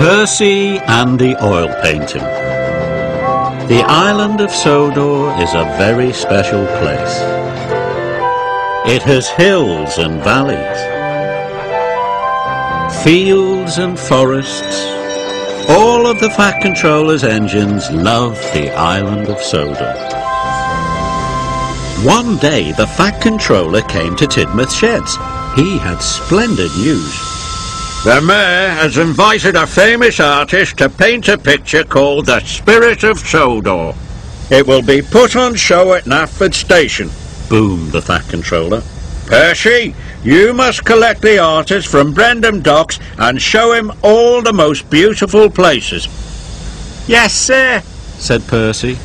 Percy and the oil painting. The island of Sodor is a very special place. It has hills and valleys, fields and forests. All of the Fat Controller's engines love the island of Sodor. One day the Fat Controller came to Tidmouth Sheds. He had splendid news. The Mayor has invited a famous artist to paint a picture called The Spirit of Sodor. It will be put on show at Knapford Station, boomed the Fat Controller. Percy, you must collect the artist from Brendam Docks and show him all the most beautiful places. Yes, sir, said Percy.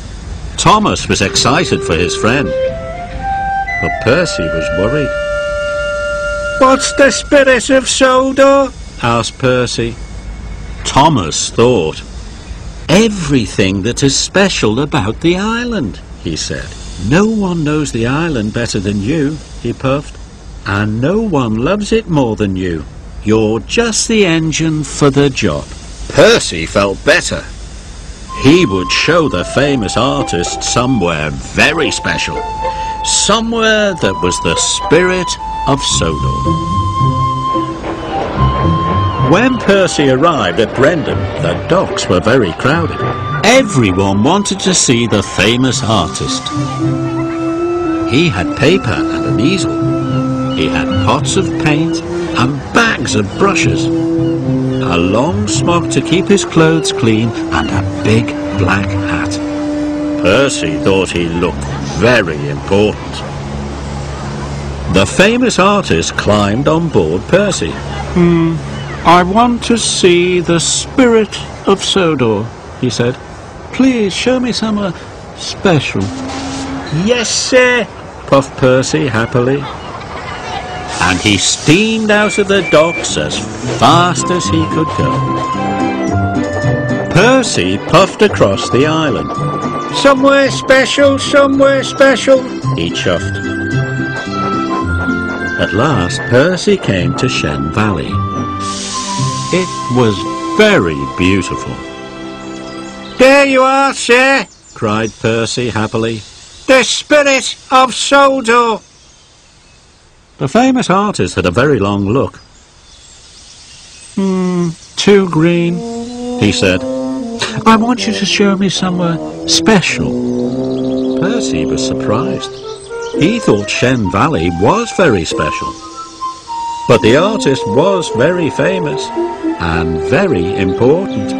Thomas was excited for his friend, but Percy was worried. What's the Spirit of Sodor? asked Percy. Thomas thought. Everything that is special about the island, he said. No one knows the island better than you, he puffed, and no one loves it more than you. You're just the engine for the job. Percy felt better. He would show the famous artist somewhere very special, somewhere that was the spirit of Sodor. When Percy arrived at Brendam, the docks were very crowded. Everyone wanted to see the famous artist. He had paper and an easel. He had pots of paint and bags of brushes, a long smock to keep his clothes clean, and a big black hat. Percy thought he looked very important. The famous artist climbed on board Percy. I want to see the spirit of Sodor, he said. Please show me somewhere special. Yes, sir, puffed Percy happily. And he steamed out of the docks as fast as he could go. Percy puffed across the island. Somewhere special, he chuffed. At last, Percy came to Shen Valley. It was very beautiful. There you are, sir, cried Percy happily. The Spirit of Sodor. The famous artist had a very long look. Too green, he said. I want you to show me somewhere special. Percy was surprised. He thought Shen Valley was very special. But the artist was very famous and very important.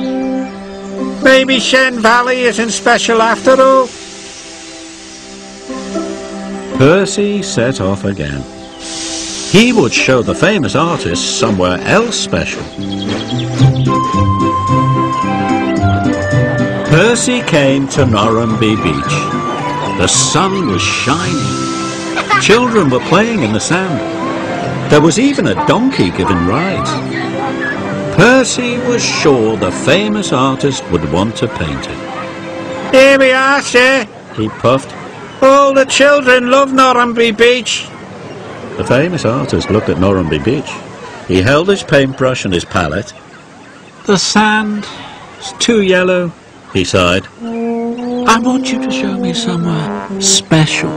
Maybe Shen Valley isn't special after all. Percy set off again. He would show the famous artist somewhere else special. Percy came to Norrumby Beach. The sun was shining. Children were playing in the sand. There was even a donkey giving rides. Percy was sure the famous artist would want to paint it. Here we are, sir, he puffed. All the children love Norrumby Beach. The famous artist looked at Norrumby Beach. He held his paintbrush and his palette. The sand is too yellow, he sighed. I want you to show me somewhere special.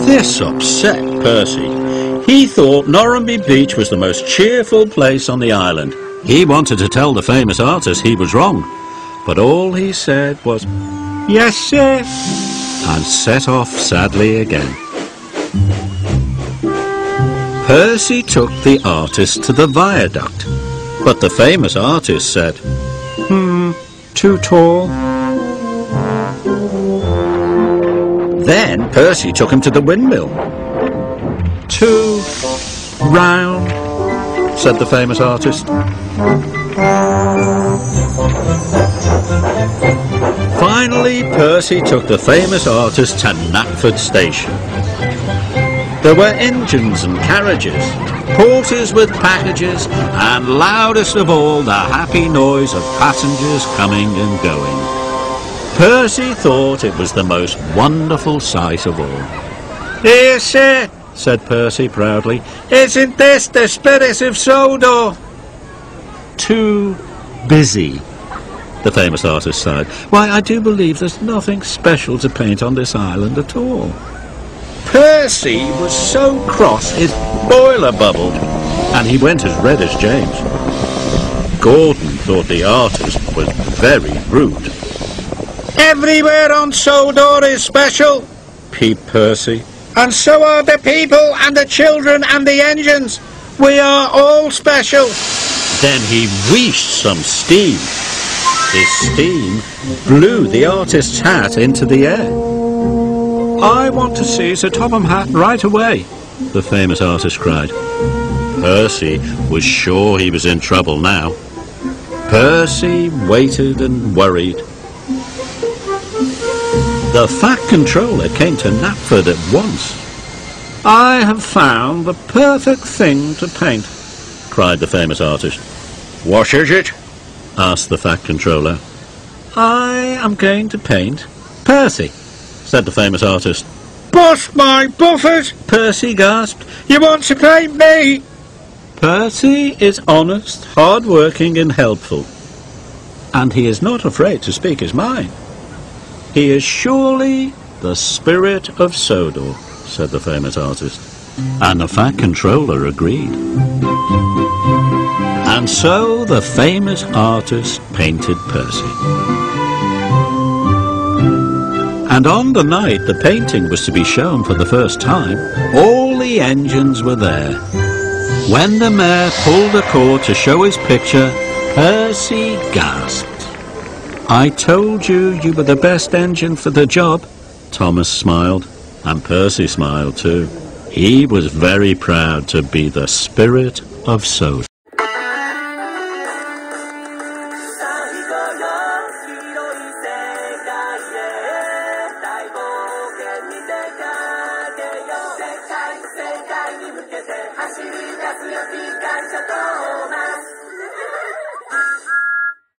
This upset Percy. He thought Norrumby Beach was the most cheerful place on the island. He wanted to tell the famous artist he was wrong, but all he said was, yes, sir, and set off sadly again. Percy took the artist to the viaduct, but the famous artist said, too tall. Then Percy took him to the windmill. Too round, said the famous artist. Finally, Percy took the famous artist to Knapford Station. There were engines and carriages, porters with packages, and loudest of all, the happy noise of passengers coming and going. Percy thought it was the most wonderful sight of all. Here, sir, said Percy proudly. Isn't this the Spirit of Sodor? Too busy. The famous artist sighed. Why, I do believe there's nothing special to paint on this island at all. Percy was so cross his boiler bubbled, and he went as red as James. Gordon thought the artist was very rude. Everywhere on Sodor is special, peeped Percy. and so are the people and the children and the engines. We are all special. Then he wheeshed some steam. His steam blew the artist's hat into the air. I want to see Sir Topham Hatt right away, the famous artist cried. Percy was sure he was in trouble now. Percy waited and worried. The Fat Controller came to Knapford at once. I have found the perfect thing to paint, cried the famous artist. What is it? Asked the Fat Controller. I am going to paint Percy, said the famous artist. Bust my buffers! Percy gasped. You want to paint me? Percy is honest, hard-working and helpful, and he is not afraid to speak his mind. He is surely the spirit of Sodor, said the famous artist, and the Fat Controller agreed. And so the famous artist painted Percy. And on the night the painting was to be shown for the first time, all the engines were there. When the mayor pulled the cord to show his picture, Percy gasped. I told you you were the best engine for the job. Thomas smiled, and Percy smiled too. He was very proud to be the spirit of Sodor.